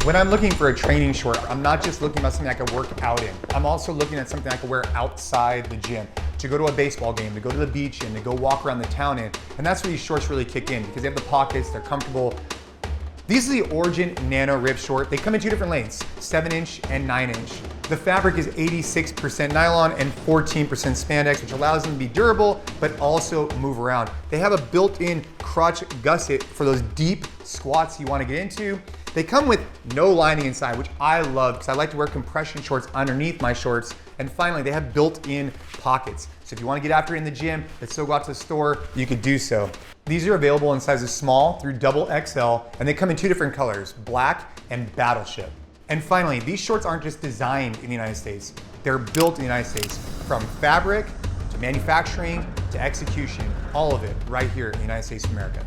When I'm looking for a training short, I'm not just looking at something I can work out in. I'm also looking at something I can wear outside the gym, to go to a baseball game, to go to the beach in, to go walk around the town in. And that's where these shorts really kick in because they have the pockets, they're comfortable. These are the Origin NanoRip short. They come in two different lengths, 7-inch and 9-inch. The fabric is 86% nylon and 14% spandex, which allows them to be durable, but also move around. They have a built-in crotch gusset for those deep squats you want to get into. They come with no lining inside, which I love because I like to wear compression shorts underneath my shorts. And finally, they have built-in pockets. So if you want to get after it in the gym, but still go out to the store, you could do so. These are available in sizes small through XXL, and they come in two different colors, black and battleship. And finally, these shorts aren't just designed in the United States, they're built in the United States. From fabric, to manufacturing, to execution, all of it right here in the United States of America.